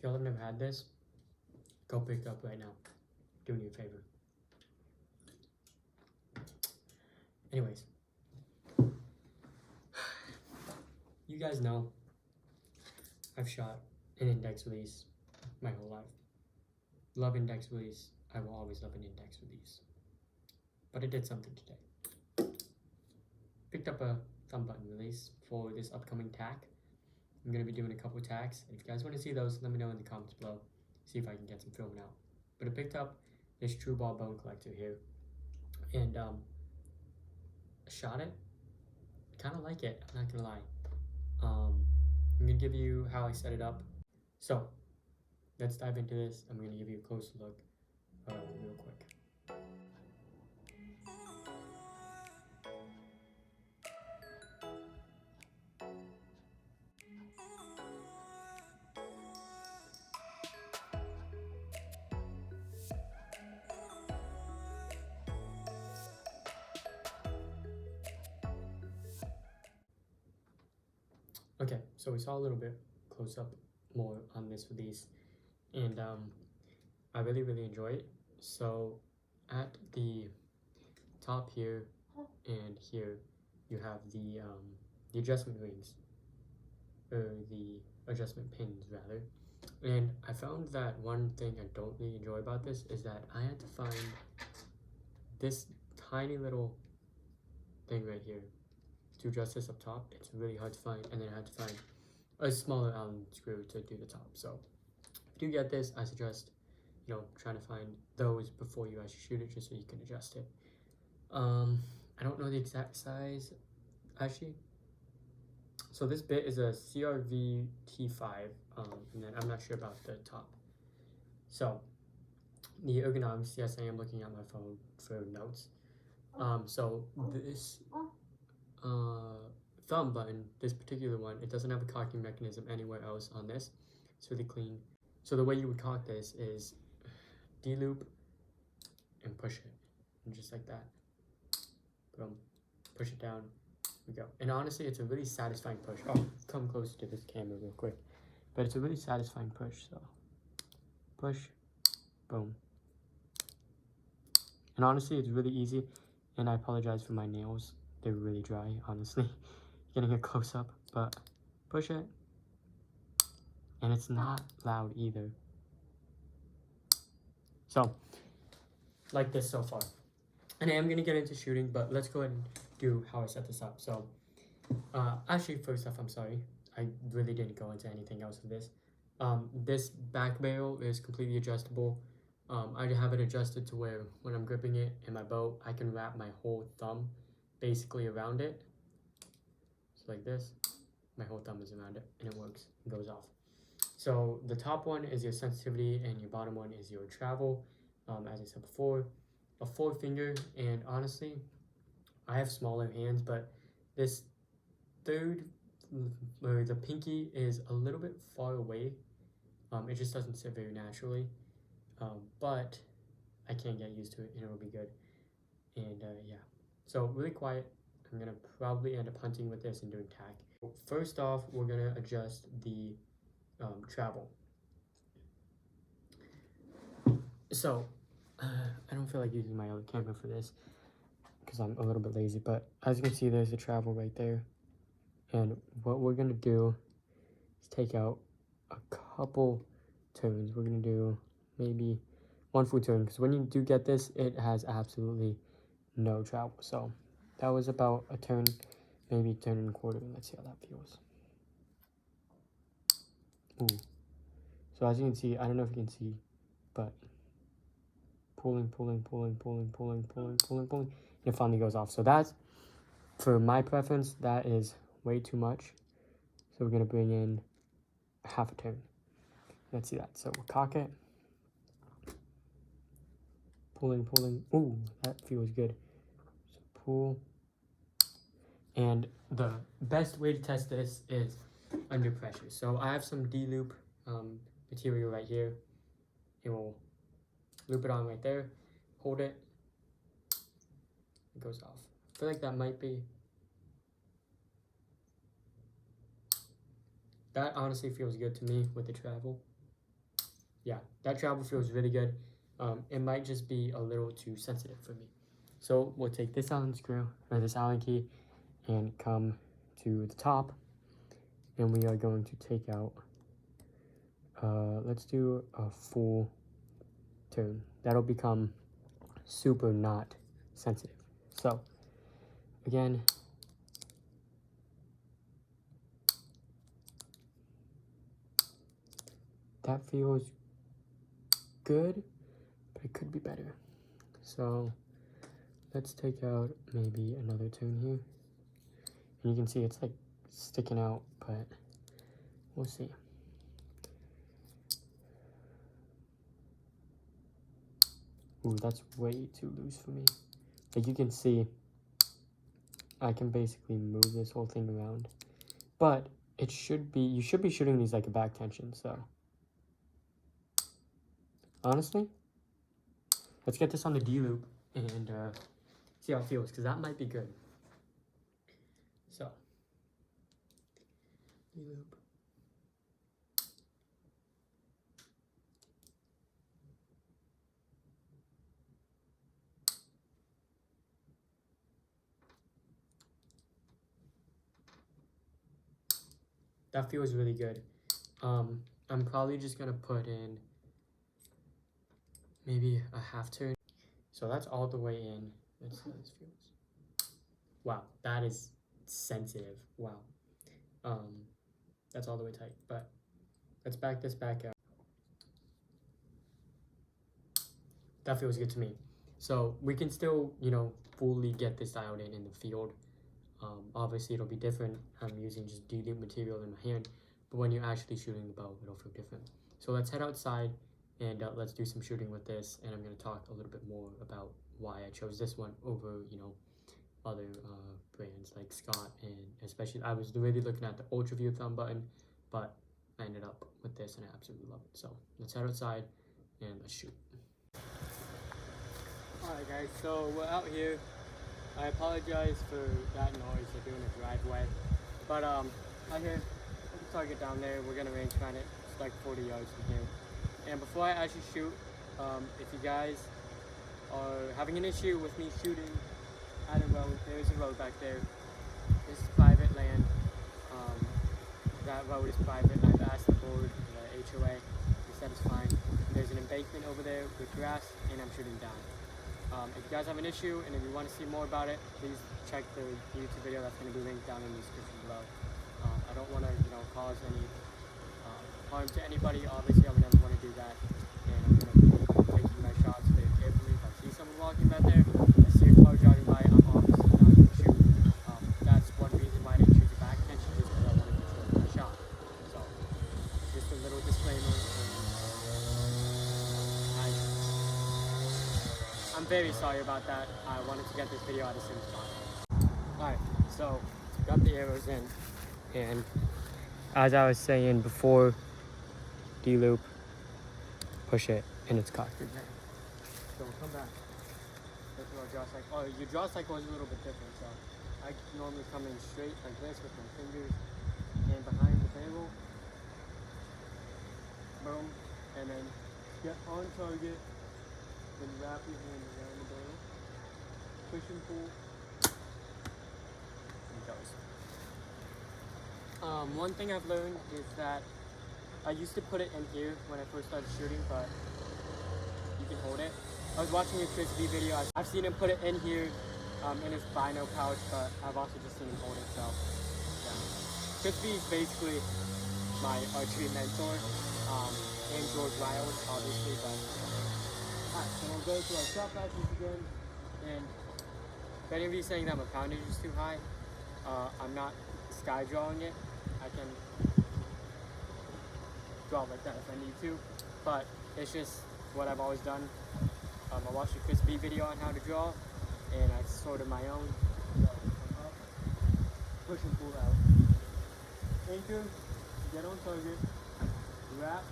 y'all have never had this, go pick it up right now. Do me a favor. Anyways, you guys know I've shot an index release my whole life. Love index release. I will always love an index release. But I did something today. Picked up a thumb button release for this upcoming tack. I'm going to be doing a couple tacks. If you guys want to see those, let me know in the comments below. See if I can get some filming out. But I picked up this Tru-Ball Bone Collector here. And I shot it. Kind of like it, I'm not going to lie. I'm going to give you how I set it up. So, let's dive into this. I'm going to give you a closer look real quick. Okay, so we saw a little bit close up more on this release, and I really enjoy it. So at the top here and here, you have the adjustment rings, or the adjustment pins rather. And I found that one thing I don't really enjoy about this is that I had to find this tiny little thing right here to adjust this up top. It's really hard to find, and then I had to find a smaller Allen screw to do the top. So if you get this, I suggest, you know, trying to find those before you actually shoot it, just so you can adjust it. I don't know the exact size actually. So this bit is a CRV T5, and then I'm not sure about the top. So the ergonomics, yes, I am looking at my phone for notes. So this thumb button, this particular one, it doesn't have a cocking mechanism anywhere else on this. It's really clean. So the way you would cock this is D-loop and push it, and just like that. Boom. Push it down. We go. And honestly, it's a really satisfying push. Oh, come closer to this camera real quick. But it's a really satisfying push, so push, boom. And honestly, it's really easy. And I apologize for my nails. They're really dry, honestly. Getting a close up, but push it. And it's not loud either. So, like this so far. And I am going to get into shooting, but let's go ahead and do how I set this up. So, actually, first off, I'm sorry. I really didn't go into anything else with this. This back barrel is completely adjustable. I have it adjusted to where when I'm gripping it in my bow, I can wrap my whole thumb basically around it. So like this, my whole thumb is around it, and it works, it goes off. So the top one is your sensitivity, and your bottom one is your travel. As I said before, a 4-finger, and honestly, I have smaller hands, but this third, or the pinky, is a little bit far away. It just doesn't sit very naturally, but I can get used to it, and it'll be good. And yeah, so really quiet. I'm gonna probably end up hunting with this and doing tack. First off, we're gonna adjust the travel. So I don't feel like using my other camera for this because I'm a little bit lazy, but as you can see, there's the travel right there. And what we're gonna do is take out a couple turns. We're gonna do maybe 1 full turn, because when you do get this, it has absolutely no travel. So that was about a turn, maybe a turn and a quarter. Let's see how that feels. Ooh. So as you can see, I don't know if you can see, but pulling, and it finally goes off. So that's, for my preference, that is way too much. So we're gonna bring in half a turn. Let's see that. So we'll cock it. Pulling. Ooh, that feels good. So pull. And the best way to test this is under pressure. So I have some D-loop material right here. It will loop it on right there. Hold it. It goes off. I feel like that might be... That honestly feels good to me with the travel. yeah, that travel feels really good. It might just be a little too sensitive for me. So we'll take this Allen screw, or this Allen key, and come to the top, and we are going to take out, let's do a full turn. That'll become super not sensitive. So again, that feels good, but it could be better. So let's take out maybe another turn here. And you can see it's like sticking out, but we'll see. Ooh, that's way too loose for me. Like you can see, I can basically move this whole thing around. But it should be, you should be shooting these like a back tension, so. Honestly, let's get this on the D-loop and see how it feels, because that might be good. So, D-loop. That feels really good. I'm probably just gonna put in maybe a half turn. So that's all the way in. Let's see how this feels. Wow, that is sensitive. Wow. That's all the way tight, but let's back this back out. That feels good to me. So we can still, you know, fully get this dialed in the field. Obviously it'll be different. I'm using just D-loop material in my hand, but when you're actually shooting the bow, it'll feel different. So let's head outside and let's do some shooting with this, and I'm going to talk a little bit more about why I chose this one over, you know, other brands like Scott, and especially I was really looking at the Ultra View thumb button, but I ended up with this and I absolutely love it. So let's head outside and let's shoot. Alright guys, so we're out here. I apologize for that noise. They're doing a driveway, but out here, there's a target down there. We're gonna range find it. It's like 40 yards from here. And before I actually shoot, if you guys are having an issue with me shooting at a road, there is a road back there. This is private land. That road is private. I've asked the board, the HOA, they said it's fine. There's an embankment over there with grass, and I'm shooting down. If you guys have an issue and if you want to see more about it, please check the YouTube video that's going to be linked down in the description below. I don't want to, you know, cause any harm to anybody. Obviously, I would never want to do that. And I'm going to be taking my shots very carefully. If I see someone walking back there, I see a car driving by, I'm obviously not going to shoot. That's one reason why I didn't choose a back tension, is because I wanted to control my shot. So, just a little disclaimer. I'm very sorry about that. I wanted to get this video out as soon as possible. Alright, so got the arrows in, and as I was saying before, D-loop, push it, and it's cocked again. So come back. That's what our draw cycle. Oh, your draw cycle is a little bit different. So I normally come in straight like this with my fingers and behind the barrel. Boom, and then get on target. Then wrap your hand around the barrel, push and pull, and it goes. One thing I've learned is that I used to put it in here when I first started shooting, but you can hold it. I was watching a Chris B video. I've seen him put it in here in his bino pouch, but I've also just seen him hold it. So yeah, Chris B is basically my archery mentor, and George Riles, obviously, but. Alright, so we'll go to our shot patches again, and if any of you saying that my poundage is too high, I'm not sky drawing it. I can draw like that if I need to, but it's just what I've always done. I watched a Chris B video on how to draw, and I sorted my own. So come up, push and pull out. Anchor, get on target, wrap,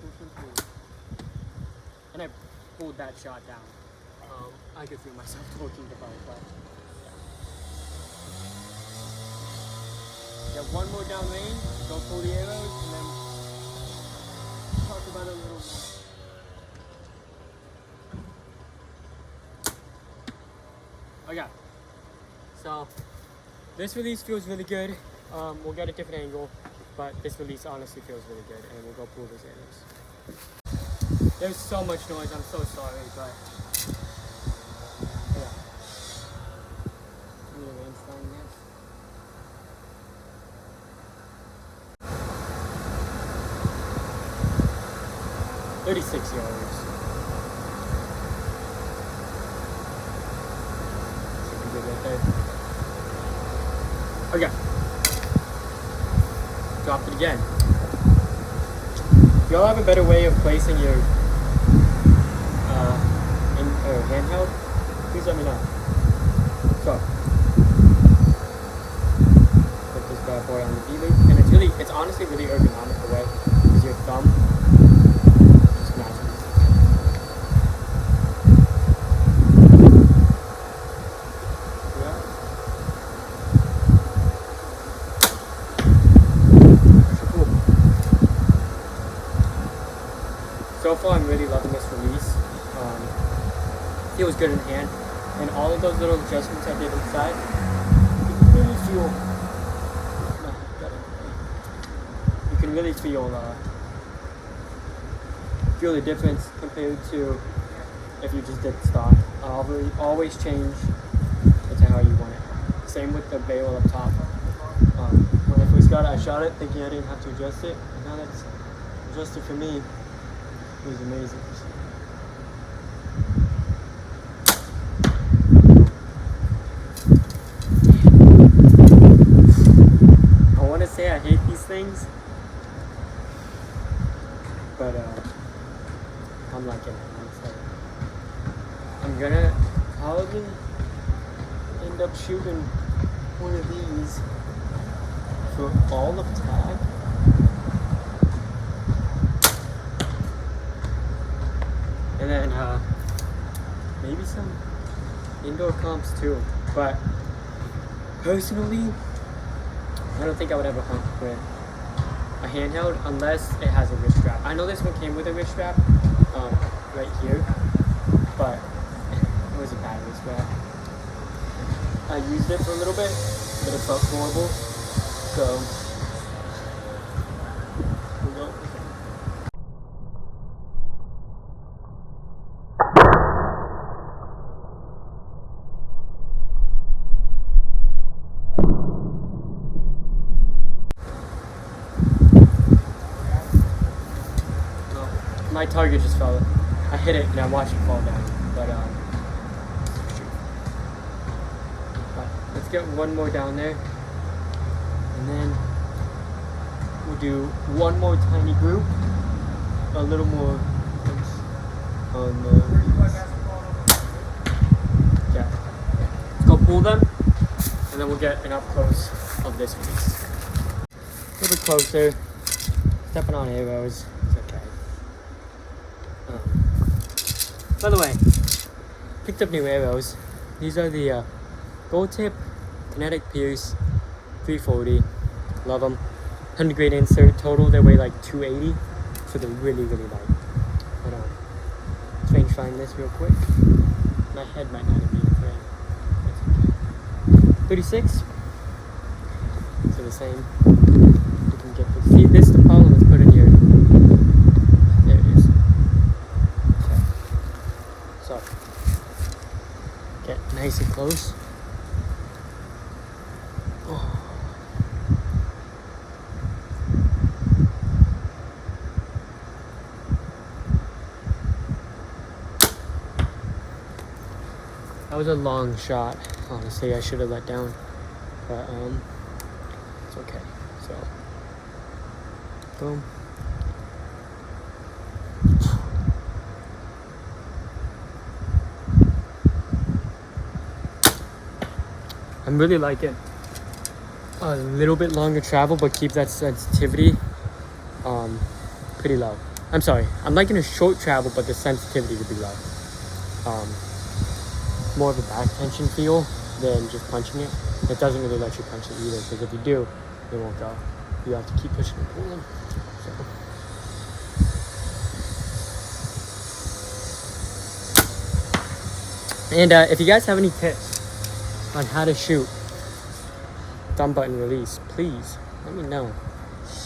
push and pull. And I pulled that shot down. I could feel myself torquing the bow, but yeah. Get one more down range, go pull the arrows, and then talk about it a little more. Okay, so this release feels really good. We'll get a different angle, but this release honestly feels really good, and we'll go pull this in. There's so much noise, I'm so sorry, but yeah. Let me installing this. $36. Should be good right there. Okay. Dropped it again. If y'all have a better way of placing your handheld, please let me know. So, put this bad boy on the D-loop, and it's honestly really ergonomic the way, because your thumb just matches. Yeah. Cool. So far, I'm really loving this release. Feels good in hand, and all of those little adjustments I did inside, you can really feel the difference compared to if you just did stock. Always change it to how you want it. Same with the barrel up top. When I first got it, I shot it thinking I didn't have to adjust it. Now that's adjusted for me. It was amazing. Say I hate these things, but I'm liking it. So I'm gonna probably end up shooting one of these for all of tag. And then maybe some indoor comps too, but personally I don't think I would ever hunt with a handheld unless it has a wrist strap. I know this one came with a wrist strap right here, but it was a bad wrist strap. I used it for a little bit, but it felt horrible, so we'll go. My target just fell. I hit it and I watched it fall down. But let's get one more down there, and then we'll do one more tiny group, a little more on the. Yeah. Let's go pull them, and then we'll get an up close of this piece. A little bit closer. Stepping on arrows. By the way, picked up new arrows. These are the Gold Tip Kinetic Pierce 340. Love them. 100 grade insert total. They weigh like 280, so they're really light. But let's range find this real quick. My head might not be in frame. It's okay. 36. So the same. You can get this. See, this is the problem. Let's put it here. There it is. So, get nice and close. Oh. That was a long shot. Honestly, I should have let down, but it's okay. So, boom. I'm really liking a little bit longer travel, but keep that sensitivity pretty low. I'm sorry, I'm liking a short travel, but the sensitivity to be low. More of a back tension feel than just punching it. It doesn't really let you punch it either, because if you do, it won't go. You have to keep pushing and pulling. So. And if you guys have any tips on how to shoot thumb button release, please let me know.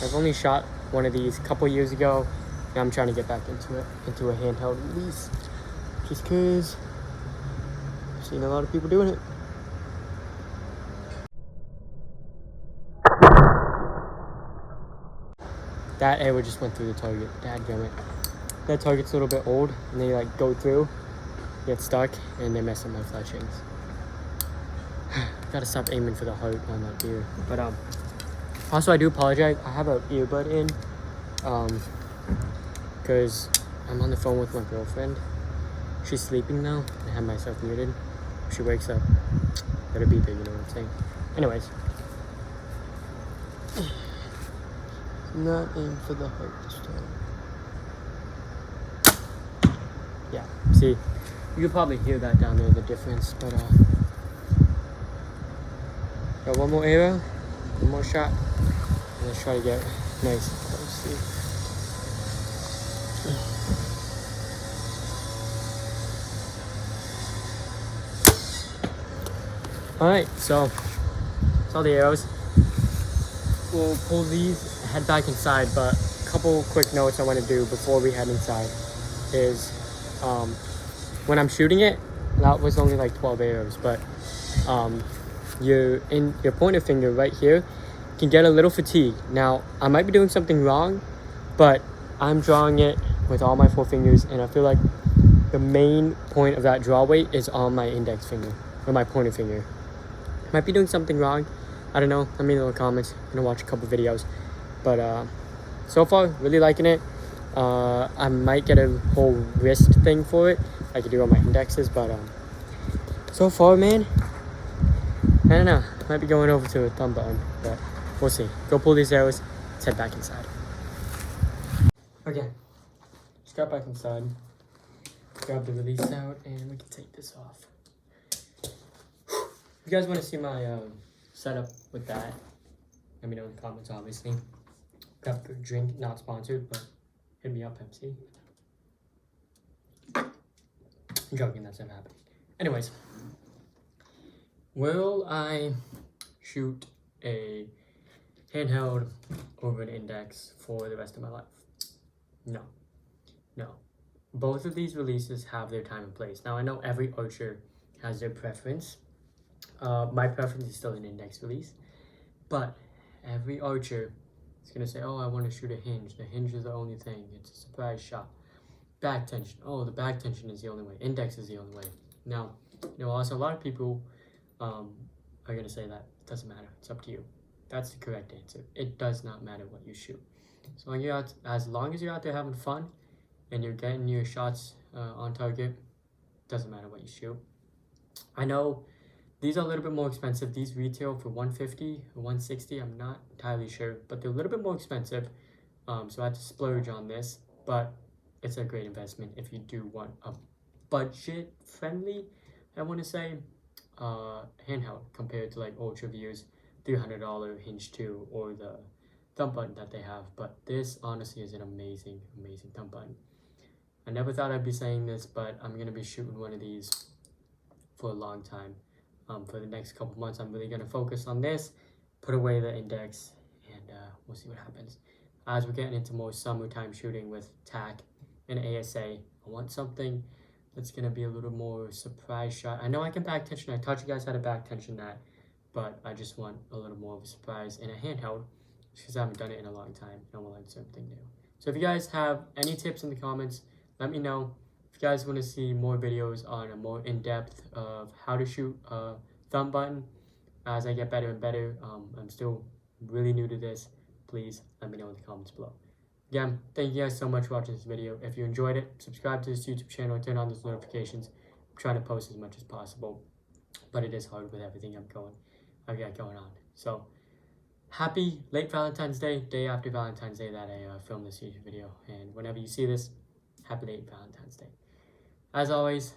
I've only shot one of these a couple years ago, and I'm trying to get back into a handheld release, just because I've seen a lot of people doing it. That arrow just went through the target. Dadgummit. That target's a little bit old, and they like go through, get stuck, and they mess up my fletchings. Gotta stop aiming for the heart on that deer. But also I do apologize. I have an earbud in, because I'm on the phone with my girlfriend. She's sleeping now. I have myself muted. If she wakes up, better be there. You know what I'm saying? Anyways. Not aim for the heart this time. Yeah, see, you can probably hear that down there, the difference, but got one more arrow, one more shot, and let's try to get nice and close, see. Alright, so that's all the arrows. We'll pull these, head back inside, but a couple quick notes I want to do before we head inside is when I'm shooting it, that was only like 12 arrows, but your pointer finger right here can get a little fatigued. Now, I might be doing something wrong, but I'm drawing it with all my 4 fingers, and I feel like the main point of that draw weight is on my index finger, or my pointer finger. Might be doing something wrong. I don't know. Let me know in the comments. I'm gonna watch a couple videos, but so far really liking it. I might get a whole wrist thing for it, like I do on my indexes, but so far, man, I don't know. Might be going over to a thumb button, but we'll see. Go pull these arrows. Let's head back inside. Okay, just got back inside. Grab the release out, and we can take this off. If you guys want to see my setup with that, let me know in the comments, obviously. Grab a drink, not sponsored, but hit me up, Pepsi. I'm joking, that's never happening. Anyways, will I shoot a handheld over an index for the rest of my life? No. No. Both of these releases have their time and place. Now, I know every archer has their preference. My preference is still an index release, but every archer is going to say, oh, I want to shoot a hinge. The hinge is the only thing. It's a surprise shot. Back tension. Oh, the back tension is the only way. Index is the only way. Now, also a lot of people are going to say that it doesn't matter. It's up to you. That's the correct answer. It does not matter what you shoot. As long as you're out there having fun and you're getting your shots on target, doesn't matter what you shoot. I know these are a little bit more expensive. These retail for $150 or $160. I'm not entirely sure, but they're a little bit more expensive. So I had to splurge on this, but it's a great investment if you do want a budget-friendly, I want to say, handheld compared to like UltraView's $300 Hinge 2 or the thumb button that they have. But this honestly is an amazing, amazing thumb button. I never thought I'd be saying this, but I'm going to be shooting one of these for a long time. For the next couple months, I'm really going to focus on this, put away the index, and we'll see what happens. As we're getting into more summertime shooting with TAC and ASA, I want something that's going to be a little more surprise shot. I know I can back tension. I taught you guys how to back tension that, but I just want a little more of a surprise in a handheld because I haven't done it in a long time, and I want to learn something new. So if you guys have any tips in the comments, let me know. If you guys want to see more videos on a more in-depth of how to shoot a thumb button as I get better and better, I'm still really new to this, please let me know in the comments below. Again, thank you guys so much for watching this video. If you enjoyed it, subscribe to this YouTube channel and turn on those notifications. I'm trying to post as much as possible, but it is hard with everything I've got going on. So, happy late Valentine's Day, day after Valentine's Day that I filmed this YouTube video. And whenever you see this, happy late Valentine's Day. As always,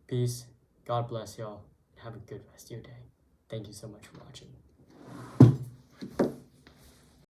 peace, God bless y'all, and have a good rest of your day. Thank you so much for watching.